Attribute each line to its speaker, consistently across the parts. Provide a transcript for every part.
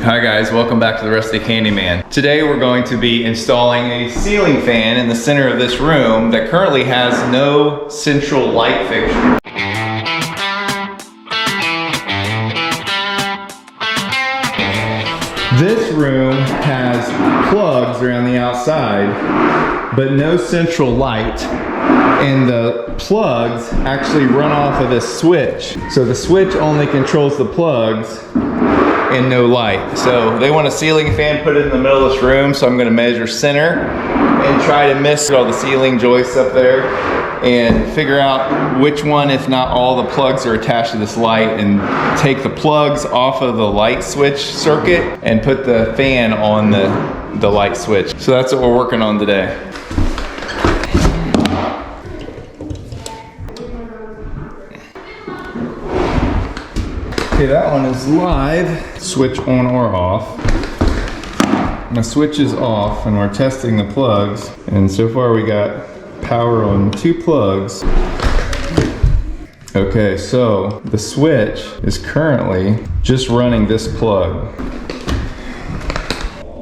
Speaker 1: Hi guys, welcome back to the Rustic Handyman. Today we're going to be installing a ceiling fan in the center of this room that currently has no central light fixture. This room has plugs around the outside, but no central light. And the plugs actually run off of this switch. So the switch only controls the plugs and no light. So they want a ceiling fan put in the middle of this room, so I'm gonna measure center and try to miss all the ceiling joists up there and figure out which one, if not all, the plugs are attached to this light, and take the plugs off of the light switch circuit and put the fan on the light switch. So that's what we're working on today. Okay, that one is live. Switch on or off. My switch is off and we're testing the plugs. And so far we got power on 2 plugs. Okay, so the switch is currently just running this plug.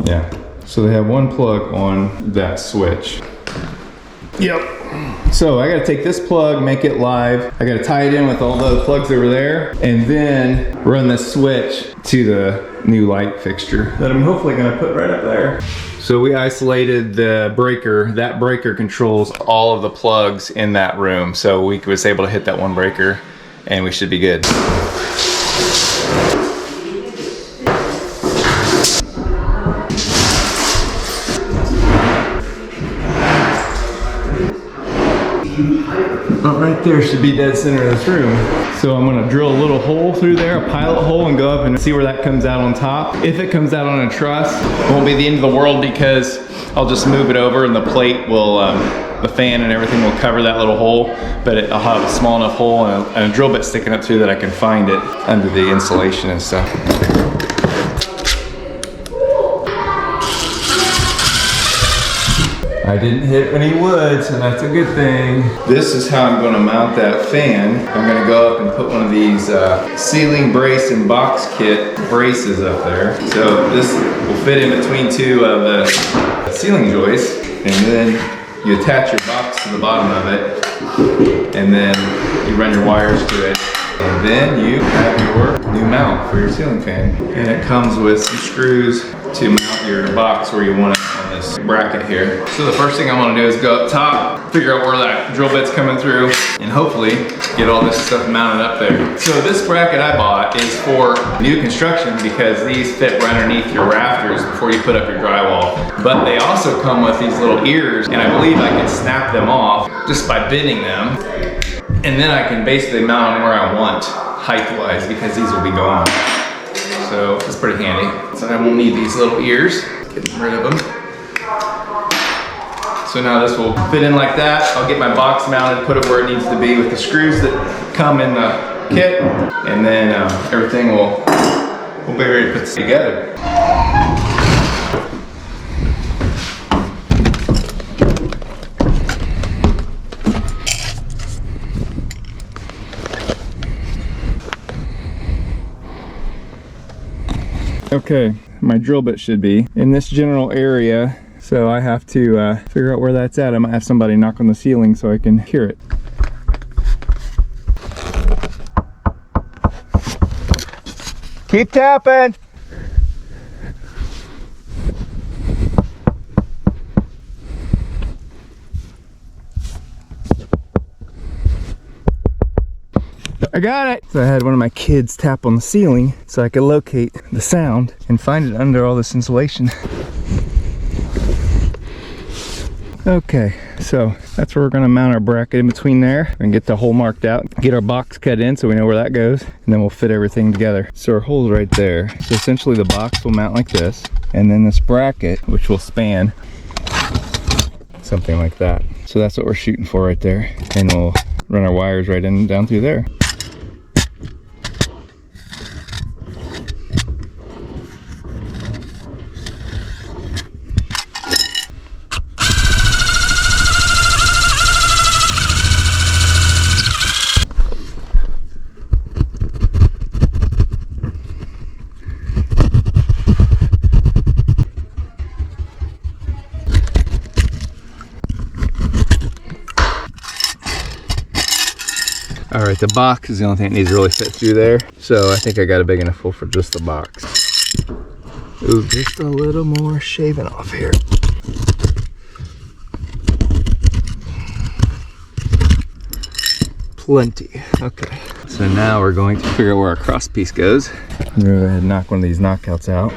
Speaker 1: Yeah, so they have 1 plug on that switch. Yep. So I gotta take this plug, make it live. I gotta tie it in with all the plugs over there, and then run the switch to the new light fixture that I'm hopefully gonna put right up there. So we isolated the breaker. That breaker controls all of the plugs in that room. So we was able to hit that 1 breaker and we should be good. About right there should be dead center of this room. So I'm gonna drill a little hole through there, a pilot hole, and go up and see where that comes out on top. If it comes out on a truss, it won't be the end of the world because I'll just move it over and the plate will, the fan and everything will cover that little hole, but I'll have a small enough hole and a drill bit sticking up through that I can find it under the insulation and stuff. I didn't hit any wood, so that's a good thing. This is how I'm gonna mount that fan. I'm gonna go up and put one of these ceiling brace and box kit braces up there. So this will fit in between 2 of the ceiling joists, and then you attach your box to the bottom of it, and then you run your wires to it. And then you have your new mount for your ceiling fan. And it comes with some screws to mount your box where you want it on this bracket here. So the first thing I want to do is go up top, figure out where that drill bit's coming through, and hopefully get all this stuff mounted up there. So this bracket I bought is for new construction because these fit right underneath your rafters before you put up your drywall. But they also come with these little ears, and I believe I can snap them off just by bending them. And then I can basically mount them where I want, height-wise, because these will be gone. So it's pretty handy. So I won't need these little ears. Getting rid of them. So now this will fit in like that. I'll get my box mounted, put it where it needs to be with the screws that come in the kit, and then everything will be ready to put together. Okay, my drill bit should be in this general area, so I have to figure out where that's at. I might have somebody knock on the ceiling so I can hear it. Keep tapping! I got it! So I had one of my kids tap on the ceiling so I could locate the sound and find it under all this insulation. Okay, so that's where we're gonna mount our bracket in between there and get the hole marked out, get our box cut in so we know where that goes, and then we'll fit everything together. So our hole's right there. So essentially the box will mount like this, and then this bracket, which will span something like that. So that's what we're shooting for right there. And we'll run our wires right in down through there. All right, the box is the only thing that needs to really fit through there. So I think I got a big enough hole for just the box. Ooh, just a little more shaving off here. Plenty. Okay. So now we're going to figure out where our cross piece goes. I'm gonna go ahead and knock one of these knockouts out.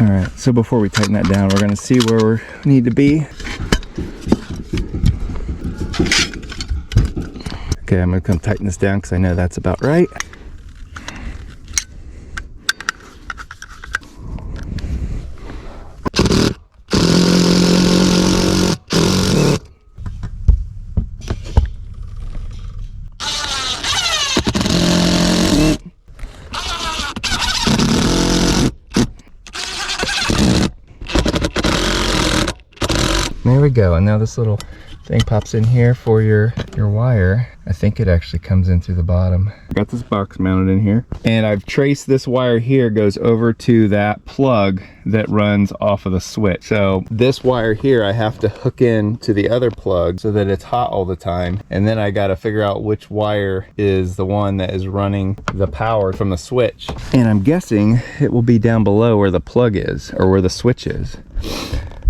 Speaker 1: All right, so before we tighten that down, we're gonna see where we need to be. Okay, I'm gonna come tighten this down because I know that's about right. There we go, and now this little thing pops in here for your wire. I think it actually comes in through the bottom. I got this box mounted in here, and I've traced this wire here goes over to that plug that runs off of the switch. So this wire here I have to hook in to the other plug so that it's hot all the time, and then I got to figure out which wire is the one that is running the power from the switch. And I'm guessing it will be down below where the plug is, or where the switch is.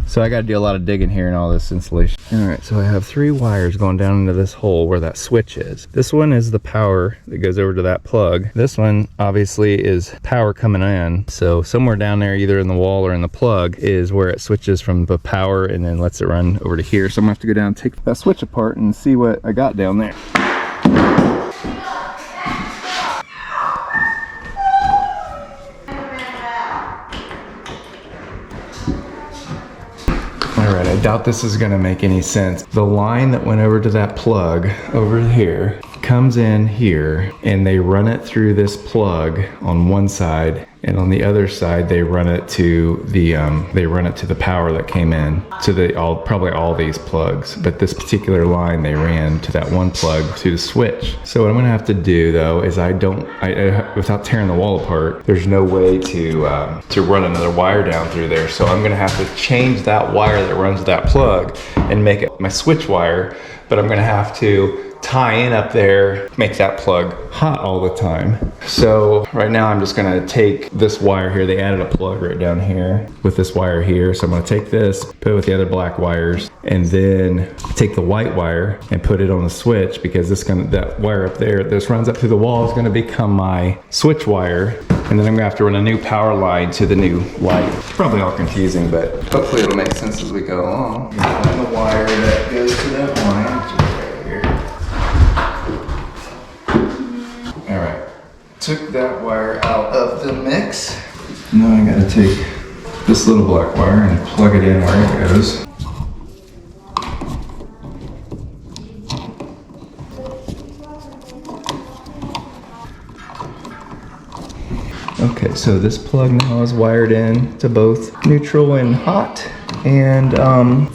Speaker 1: So I got to do a lot of digging here and all this insulation. All right, so I have 3 wires going down into this hole where that switch is. This one is the power that goes over to that plug. This one obviously is power coming in. So somewhere down there, either in the wall or in the plug, is where it switches from the power and then lets it run over to here. So I'm gonna have to go down and take that switch apart and see what I got down there. Alright, I doubt this is going to make any sense. The line that went over to that plug over here comes in here, and they run it through this plug on one side, and on the other side they run it to the power that came in to probably all these plugs. But this particular line they ran to that one plug to the switch. So what I'm gonna have to do though is without tearing the wall apart, there's no way to run another wire down through there. So I'm gonna have to change that wire that runs that plug and make it my switch wire. But I'm gonna have to tie in up there, make that plug hot all the time. So right now I'm just gonna take this wire here. They added a plug right down here with this wire here. So I'm gonna take this, put it with the other black wires, and then take the white wire and put it on the switch, because that wire up there, this runs up through the wall, is gonna become my switch wire. And then I'm gonna have to run a new power line to the new light. It's probably all confusing, but hopefully it'll make sense as we go along. And the wire that goes to that line, which is right here. All right, took that wire out of the mix. Now I gotta take this little black wire and plug it in where it goes. Okay, so this plug now is wired in to both neutral and hot, and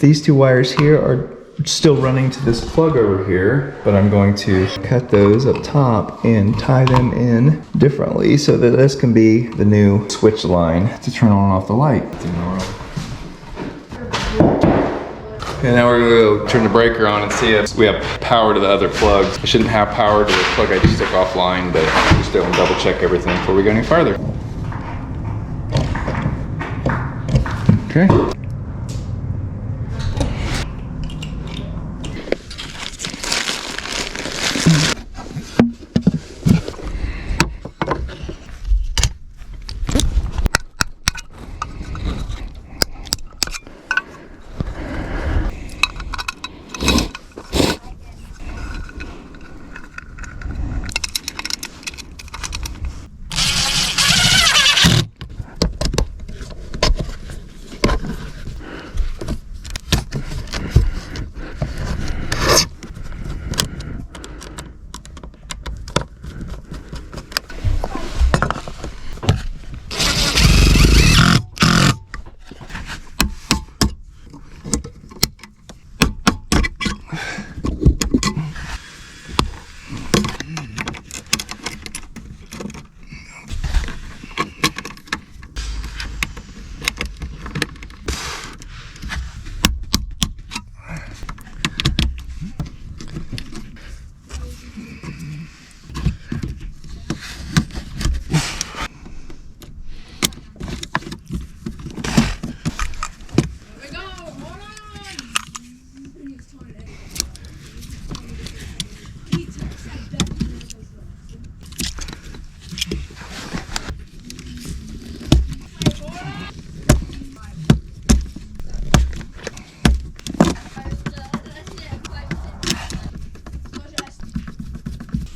Speaker 1: these 2 wires here are still running to this plug over here, but I'm going to cut those up top and tie them in differently so that this can be the new switch line to turn on and off the light. And now we're gonna go turn the breaker on and see if we have power to the other plugs. I shouldn't have power to the plug I just took offline, but just don't double check everything before we go any farther. Okay.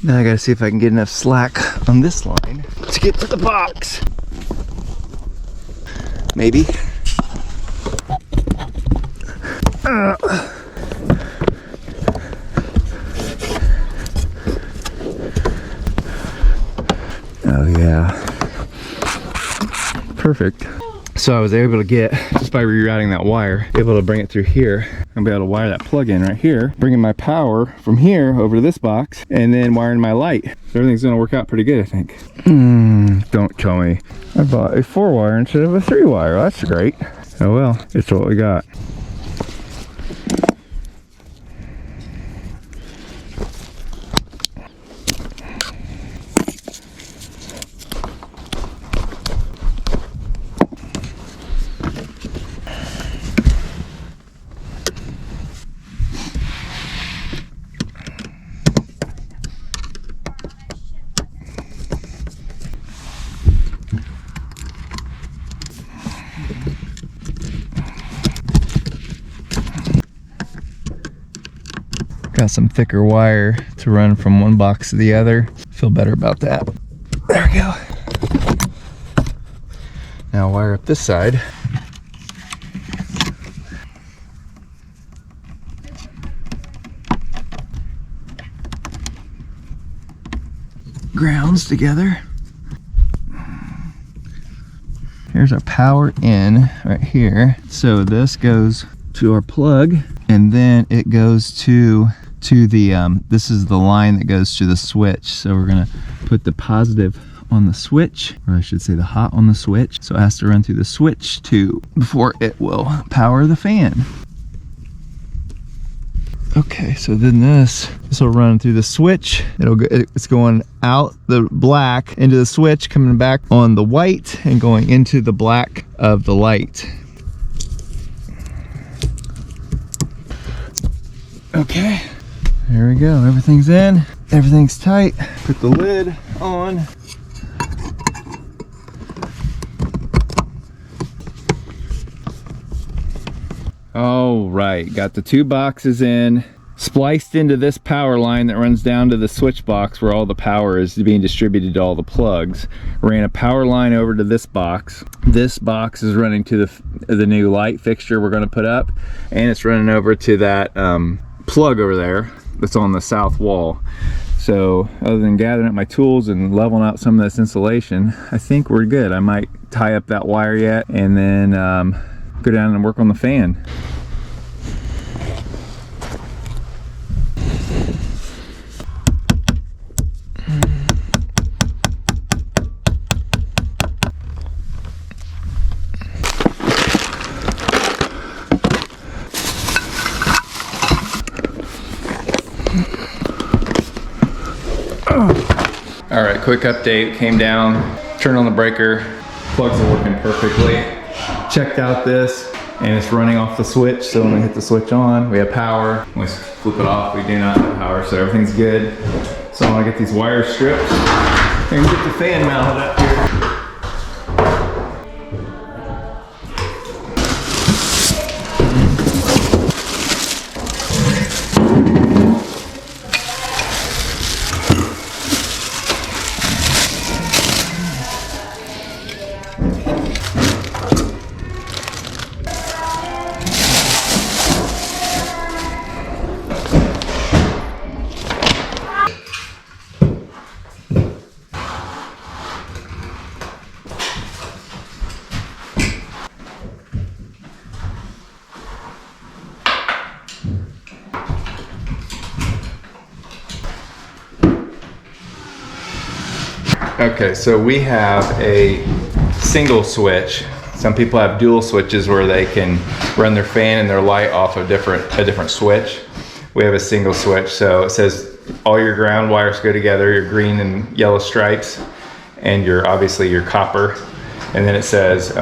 Speaker 1: Now I gotta see if I can get enough slack on this line to get to the box. Maybe. Oh yeah. Perfect. So I was able to get, just by rerouting that wire, able to bring it through here and be able to wire that plug in right here, bringing my power from here over to this box, and then wiring my light. So everything's gonna work out pretty good, I think. Don't tell me. I bought a 4-wire instead of a 3-wire. That's great. Oh well, it's what we got. Got some thicker wire to run from one box to the other. Feel better about that. There we go. Now wire up this side. Grounds together. Here's our power in right here. So this goes to our plug, and then it goes to the this is the line that goes to the switch. So we're gonna put the positive on the switch, or I should say the hot on the switch. So it has to run through the switch too before it will power the fan. Okay, so then this will run through the switch. It's going out the black into the switch, coming back on the white and going into the black of the light. Okay, there we go. Everything's in, everything's tight. Put the lid on. All right, got the 2 boxes in, spliced into this power line that runs down to the switch box where all the power is being distributed to all the plugs. Ran a power line over to this box. This box is running to the new light fixture we're going to put up, and it's running over to that plug over there that's on the south wall. So other than gathering up my tools and leveling out some of this insulation, I think we're good. I might tie up that wire yet and then go down and work on the fan. All right, quick update. Came down, turned on the breaker, plugs are working perfectly. Checked out this, and it's running off the switch. So when we hit the switch on, we have power. When we flip it off, we do not have power, so everything's good. So I'm gonna get these wires stripped and get the fan mounted up here. Okay, so we have a single switch. Some people have dual switches where they can run their fan and their light off a different switch. We have a single switch, so it says all your ground wires go together, your green and yellow stripes, and obviously your copper. And then it says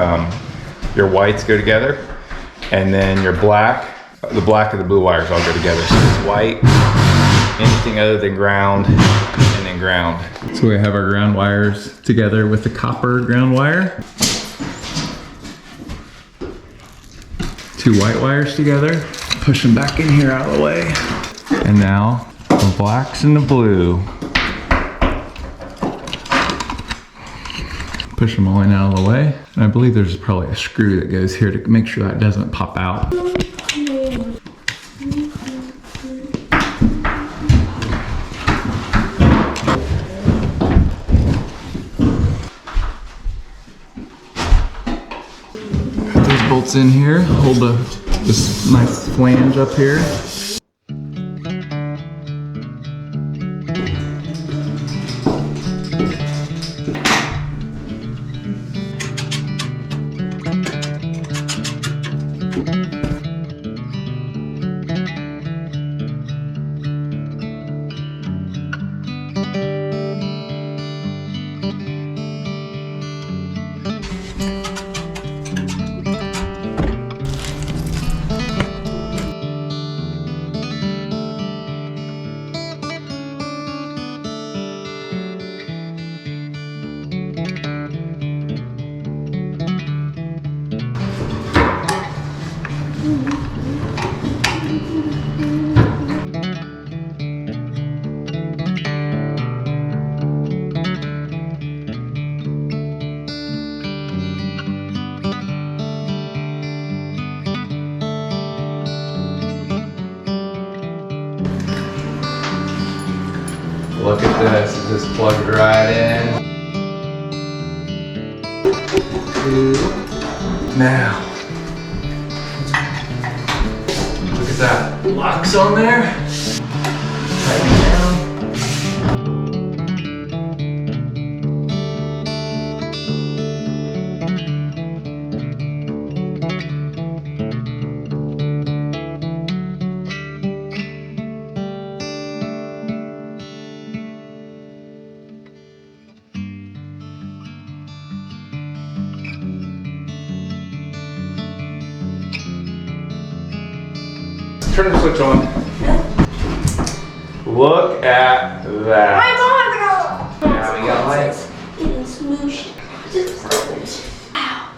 Speaker 1: your whites go together, and then your black, the black and the blue wires all go together. So it's white, anything other than ground, and then ground. So we have our ground wires together with the copper ground wire. 2 white wires together. Push them back in here out of the way. And now the blacks and the blue. Push them all in out of the way. And I believe there's probably a screw that goes here to make sure that doesn't pop out. Put those bolts in here, hold this nice flange up here. Look at this, it just plugged right in. Now, look at that, locks on there. Tighten it down. Turn the switch on. Look at that. Now we got lights.
Speaker 2: Getting smooshed. Ow.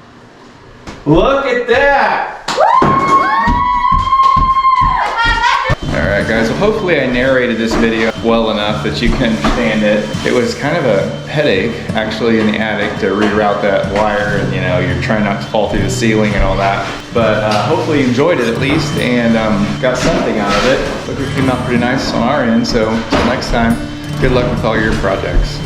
Speaker 1: Look at that. Alright guys, well hopefully I narrated this video well enough that you can understand it. It was kind of a headache actually in the attic to reroute that wire, and you know, you're trying not to fall through the ceiling and all that. But hopefully you enjoyed it at least and got something out of it. Look, it came out pretty nice on our end, so until next time, good luck with all your projects.